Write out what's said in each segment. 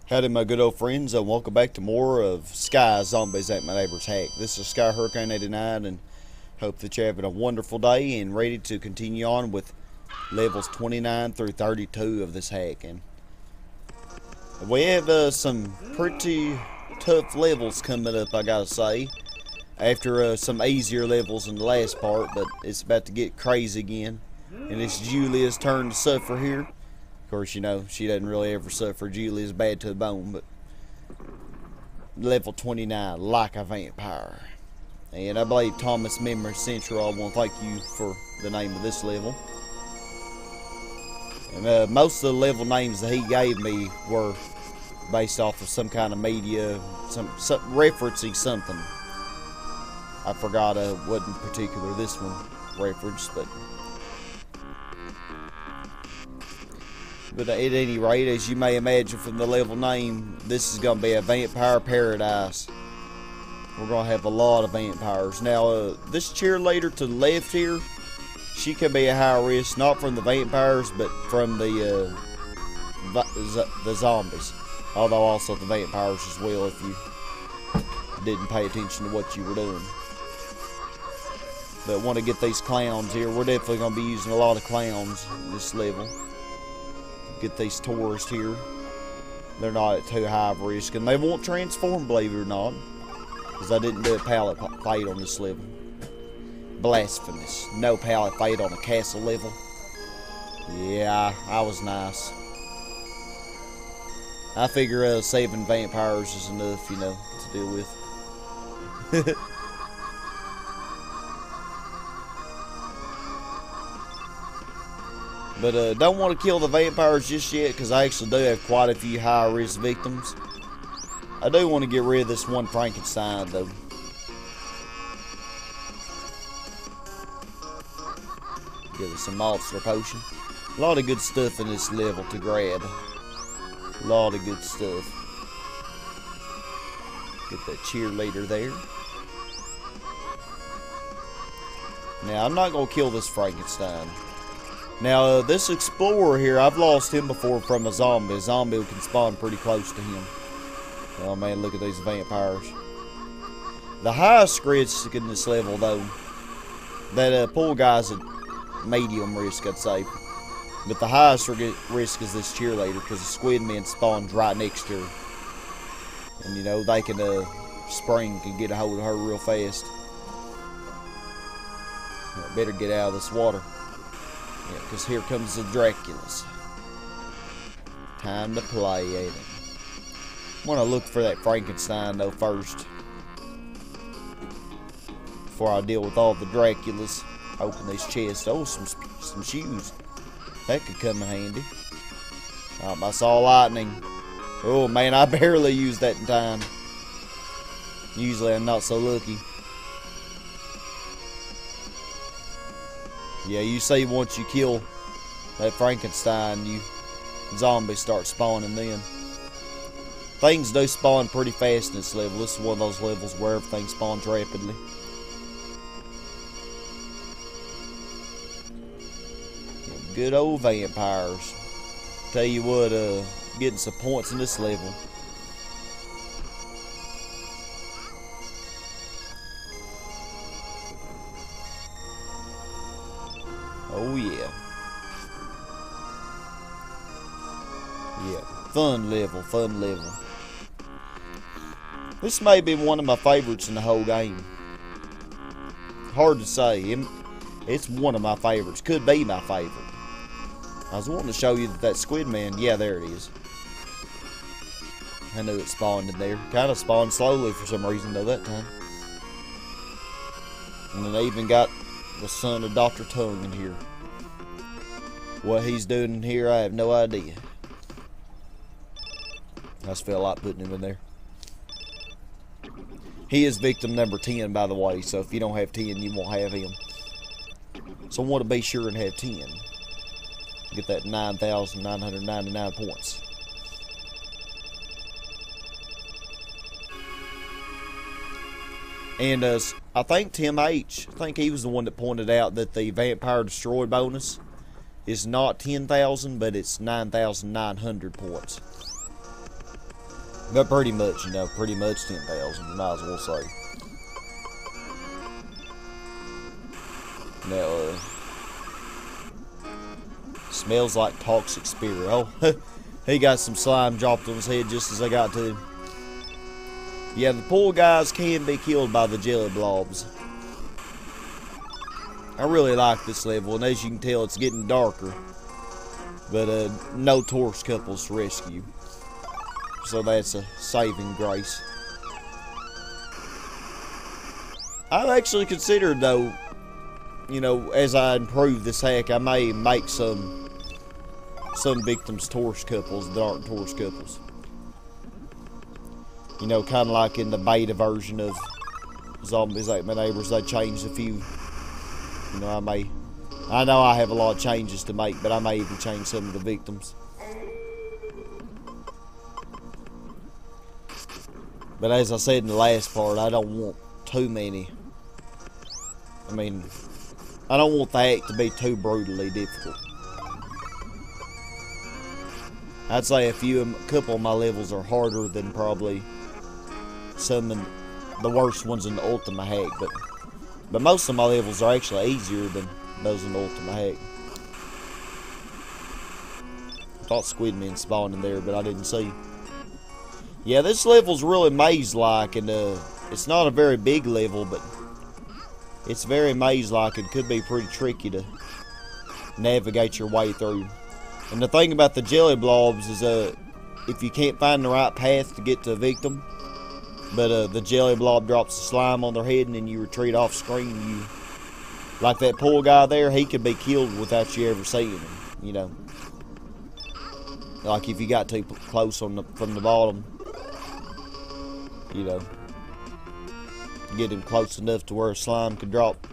Howdy my good old friends, and welcome back to more of Sky Zombies at My Neighbor's Hack. This is Sky Hurricane 89, and hope that you're having a wonderful day and ready to continue on with levels 29 through 32 of this hack. And we have some pretty tough levels coming up, I gotta say, after some easier levels in the last part, but it's about to get crazy again, and it's Julia's turn to suffer here. Of course, you know, she doesn't really ever suffer. Julia's bad to the bone, but level 29, like a vampire. And I believe Thomasmemoryscentral, I want to thank you for the name of this level. And most of the level names that he gave me were based off of some kind of media, some referencing something. I forgot what in particular this one referenced, but at any rate, as you may imagine from the level name, this is going to be a vampire paradise. We're going to have a lot of vampires. Now, this cheerleader to the left here, she can be a high risk, not from the vampires, but from the zombies. Although also the vampires as well, if you didn't pay attention to what you were doing. But want to get these clowns here. We're definitely going to be using a lot of clowns in this level. Get these tourists here. They're not at too high of risk, and they won't transform, believe it or not, because I didn't do a pallet fight on this level. Blasphemous. No pallet fight on a castle level. Yeah, I was nice. I figure saving vampires is enough, you know, to deal with. But don't want to kill the vampires just yet, because I actually do have quite a few high-risk victims. I do want to get rid of this one Frankenstein, though. Give it some monster potion. A lot of good stuff in this level to grab. A lot of good stuff. Get that cheerleader there. Now, I'm not going to kill this Frankenstein. Now, this explorer here, I've lost him before from a zombie. A zombie can spawn pretty close to him. Oh man, look at these vampires. The highest risk in this level, though, that pool guy's at medium risk, I'd say. But the highest risk is this cheerleader, because the squid men spawns right next to her. And, you know, they can, spring can get a hold of her real fast. Better get out of this water. Yeah, because here comes the Draculas. Time to play, ain't it? I want to look for that Frankenstein, though, first. Before I deal with all the Draculas. Open these chests. Oh, some shoes. That could come in handy. I saw lightning. Oh, man, I barely used that in time. Usually I'm not so lucky. Yeah, you see, once you kill that Frankenstein, zombies start spawning then. Things do spawn pretty fast in this level. This is one of those levels where everything spawns rapidly. Good old vampires. Tell you what, getting some points in this level. Oh yeah. Yeah, fun level, fun level. This may be one of my favorites in the whole game. Hard to say. It's one of my favorites. Could be my favorite. I was wanting to show you that squid man. Yeah, there it is. I knew it spawned in there. Kind of spawned slowly for some reason though that time. And then they even got the son of Dr. Tongue in here. What he's doing in here, I have no idea. I just feel like putting him in there. He is victim number 10, by the way, so if you don't have 10, you won't have him. So I want to be sure and have 10. Get that 9,999 points. And I think Tim H, I think he was the one that pointed out that the Vampire Destroy bonus is not 10,000, but it's 9,900 points. But pretty much, you know, pretty much 10,000, you might as well say. Now, smells like toxic spirit. Oh, he got some slime dropped on his head just as I got to him. Yeah, the poor guys can be killed by the jelly blobs. I really like this level, and as you can tell, it's getting darker. But no torch couples to rescue. So that's a saving grace. I've actually considered, though, you know, as I improve this hack, I may make some victims torch couples that aren't torch couples. You know, kind of like in the beta version of Zombies Ate My Neighbors, they changed a few. You know, I know I have a lot of changes to make, but I may even change some of the victims. But as I said in the last part, I don't want too many. I mean, I don't want the hack to be too brutally difficult. I'd say a couple of my levels are harder than probably some of the worst ones in the Ultima hack, but most of my levels are actually easier than those in the Ultima hack. I thought Squidman spawned in there, but I didn't see. Yeah, this level's really maze-like, and it's not a very big level, but it's very maze-like and could be pretty tricky to navigate your way through. And the thing about the jelly blobs is, if you can't find the right path to get to a victim, but the jelly blob drops the slime on their head and then you retreat off screen, like that poor guy there, he could be killed without you ever seeing him, you know. Like if you got too close from the bottom, you know, get him close enough to where a slime could drop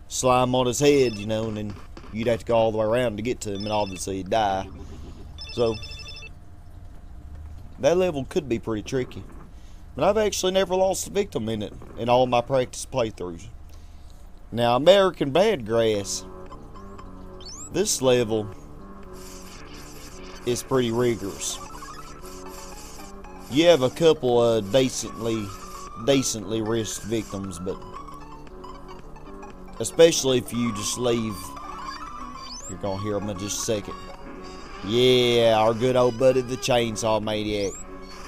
slime on his head, you know, and then you'd have to go all the way around to get to him, and obviously he'd die. So that level could be pretty tricky. But I've actually never lost a victim in it in all my practice playthroughs. Now, American Badgrass, this level is pretty rigorous. You have a couple of decently risked victims, but especially if you just leave. You're gonna hear them in just a second. Yeah, our good old buddy the Chainsaw Maniac.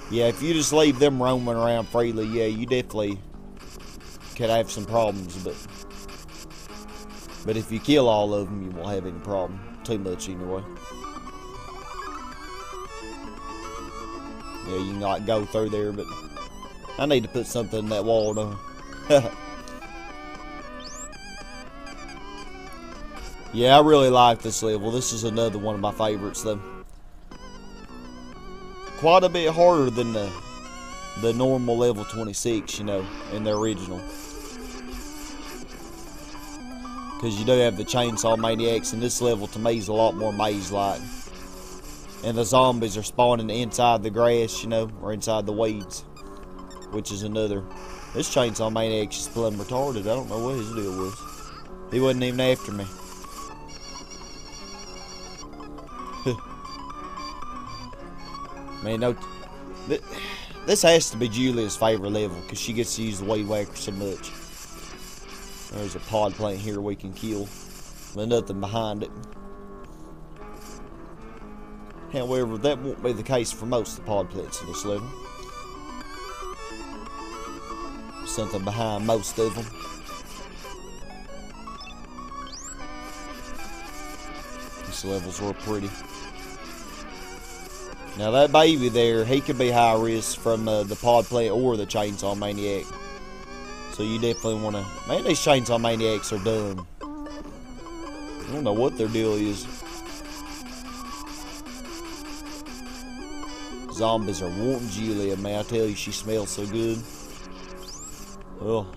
Yeah, if you just leave them roaming around freely, yeah, you definitely could have some problems, but if you kill all of them, you won't have any problem. Too much anyway. Yeah, you can like go through there, but I need to put something in that wall though. Yeah, I really like this level. This is another one of my favorites though. Quite a bit harder than the normal level 26, you know, in the original. Because you do have the Chainsaw Maniacs, and this level to me is a lot more maze-like. And the zombies are spawning inside the grass, you know, or inside the weeds. Which is another. This Chainsaw Maniac's just plumb retarded. I don't know what his deal was. He wasn't even after me. Man, no, this has to be Julia's favorite level because she gets to use the weed whacker so much. There's a pod plant here we can kill, but nothing behind it. However, that won't be the case for most of the pod plants in this level. Something behind most of them. These levels were pretty. Now that baby there, he could be high risk from the pod plant or the Chainsaw Maniac. So you definitely want to... Man, these Chainsaw Maniacs are dumb. I don't know what their deal is. Zombies are wanting Julia, man. I tell you, she smells so good. Well,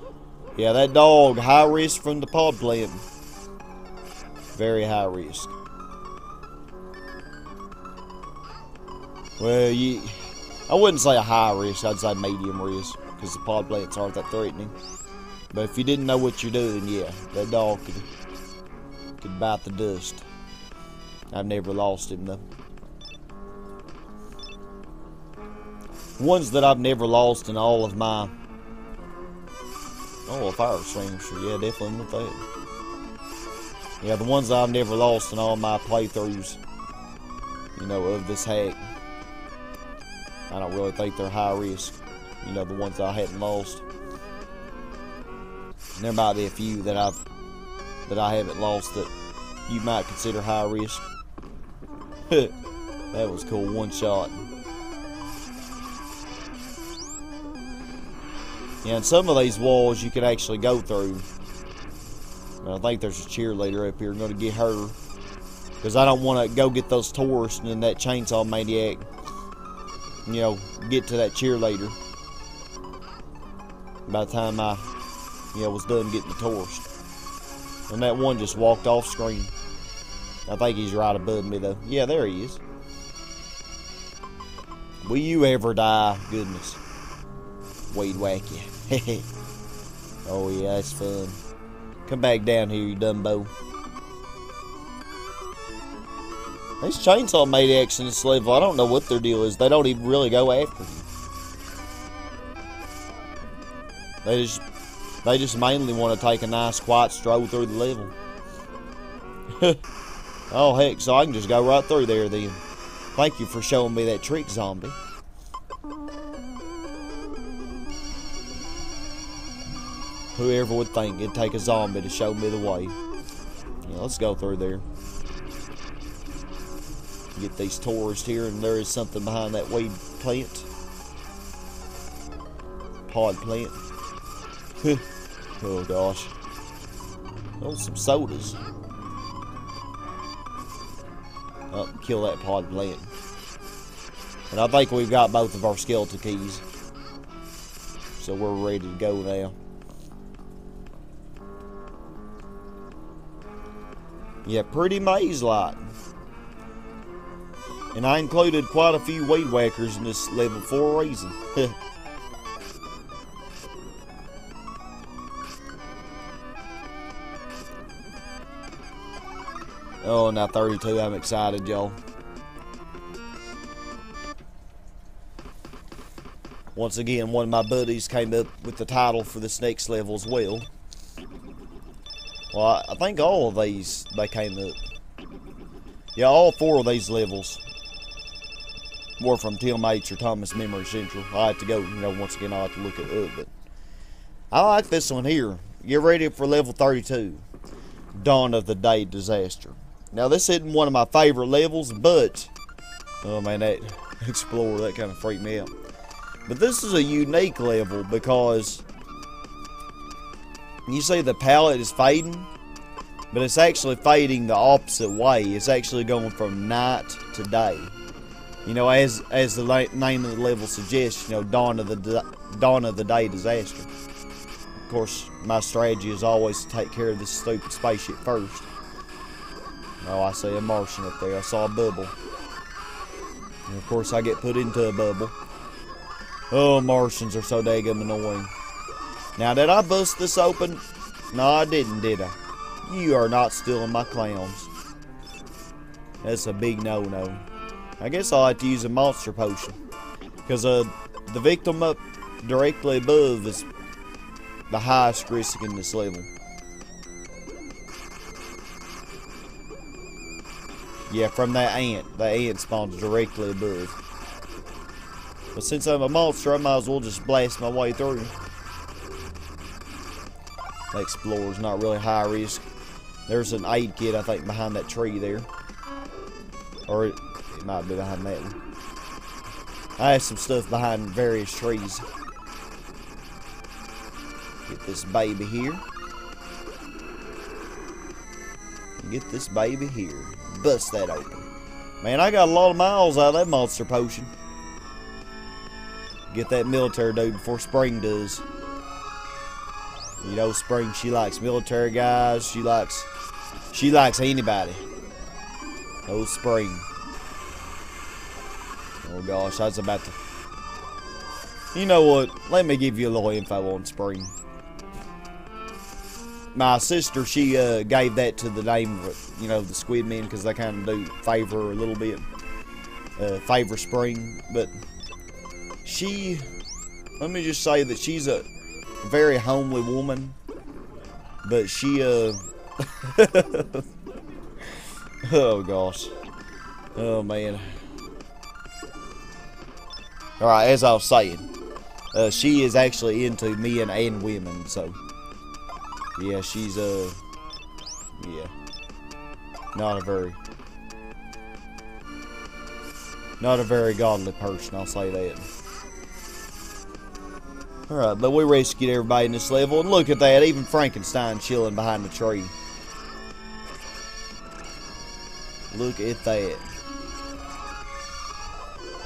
yeah, that dog, high risk from the pod plant. Very high risk. Well, I wouldn't say a high risk, I'd say medium risk, because the pod plants aren't that threatening. But if you didn't know what you're doing, yeah, that dog could bite the dust. I've never lost him, though. Ones that I've never lost in all of my... Oh, a fire extinguisher. Yeah, definitely with that. Yeah, the ones that I've never lost in all my playthroughs, you know, of this hack. I don't really think they're high risk. You know, the ones that I haven't lost. And there might be a few that I haven't lost that you might consider high risk. That was cool, one shot. Yeah, and some of these walls you can actually go through. But I think there's a cheerleader up here. I'm going to get her. Because I don't want to go get those tourists and then that chainsaw maniac, you know, get to that cheerleader by the time I, you know, was done getting the tourist. And that one just walked off screen. I think he's right above me though. Yeah, there he is. Will you ever die? Goodness. Weed wacky. Oh yeah, that's fun. Come back down here, you Dumbo. These chainsaw maniacs in this level, I don't know what their deal is. They don't even really go after you. They just mainly want to take a nice quiet stroll through the level. Oh heck, so I can just go right through there then. Thank you for showing me that trick, zombie. Whoever would think it'd take a zombie to show me the way. Yeah, let's go through there. Get these tourists here, and there is something behind that weed plant. Pod plant. Oh gosh. Oh, some sodas. Oh, kill that pod plant. And I think we've got both of our skeleton keys. So we're ready to go now. Yeah, pretty maze-like. And I included quite a few weed whackers in this level for a reason. Oh, now 32, I'm excited, y'all. Once again, one of my buddies came up with the title for this next level as well. Well, I think all of these, they came up. Yeah, all 4 of these levels were from TMH or Thomasmemoryscentral. I have to go, you know, once again, I have to look it up. But I like this one here. Get ready for level 32. Dawn of the Day Disaster. Now, this isn't one of my favorite levels, but... Oh, man, that Explorer, that kind of freaked me out. But this is a unique level because... You see the palette is fading, but it's actually fading the opposite way. It's actually going from night to day. You know, as the name of the level suggests, you know, Dawn of the Day Disaster. Of course, my strategy is always to take care of this stupid spaceship first. Oh, I see a Martian up there. I saw a bubble. And of course, I get put into a bubble. Oh, Martians are so daggum annoying. Now, did I bust this open? No, I didn't, did I? You are not stealing my clowns. That's a big no-no. I guess I'll have to use a monster potion. Because the victim up directly above is the highest risk in this level. Yeah, from that ant. The ant spawns directly above. But since I'm a monster, I might as well just blast my way through. The Explorer's not really high risk. There's an aid kit, I think, behind that tree there. Or it might be behind that one. I have some stuff behind various trees. Get this baby here. Get this baby here. Bust that open. Man, I got a lot of miles out of that monster potion. Get that military dude before Spring does. You know, Spring, she likes military guys. She likes anybody. Oh, Spring. Oh gosh, I was about to... You know what? Let me give you a little info on Spring. My sister, she gave that to the name of, you know, the Squid Men, because they kind of do favor her a little bit. Favor Spring, but let me just say that she's a very homely woman, but she, oh gosh. Oh man. Alright, as I was saying, she is actually into men and women, so yeah, she's yeah, not a very godly person, I'll say that. Alright, but we rescued everybody in this level, and look at that, even Frankenstein chilling behind the tree. Look at that.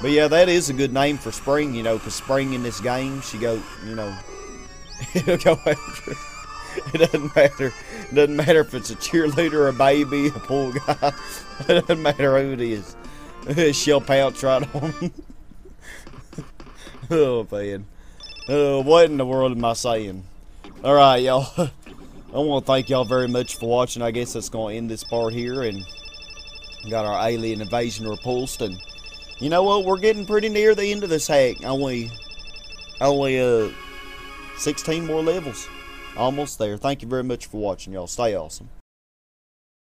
But yeah, that is a good name for Spring, you know, because Spring in this game, she go, you know, it'll go after. It doesn't matter. It doesn't matter if it's a cheerleader, a baby, a poor guy. It doesn't matter who it is. She'll pounce right on him. Oh, man. What in the world am I saying? Alright, y'all. I want to thank y'all very much for watching. I guess that's going to end this part here. And got our alien invasion repulsed. And you know what? We're getting pretty near the end of this hack. Only 16 more levels. Almost there. Thank you very much for watching, y'all. Stay awesome.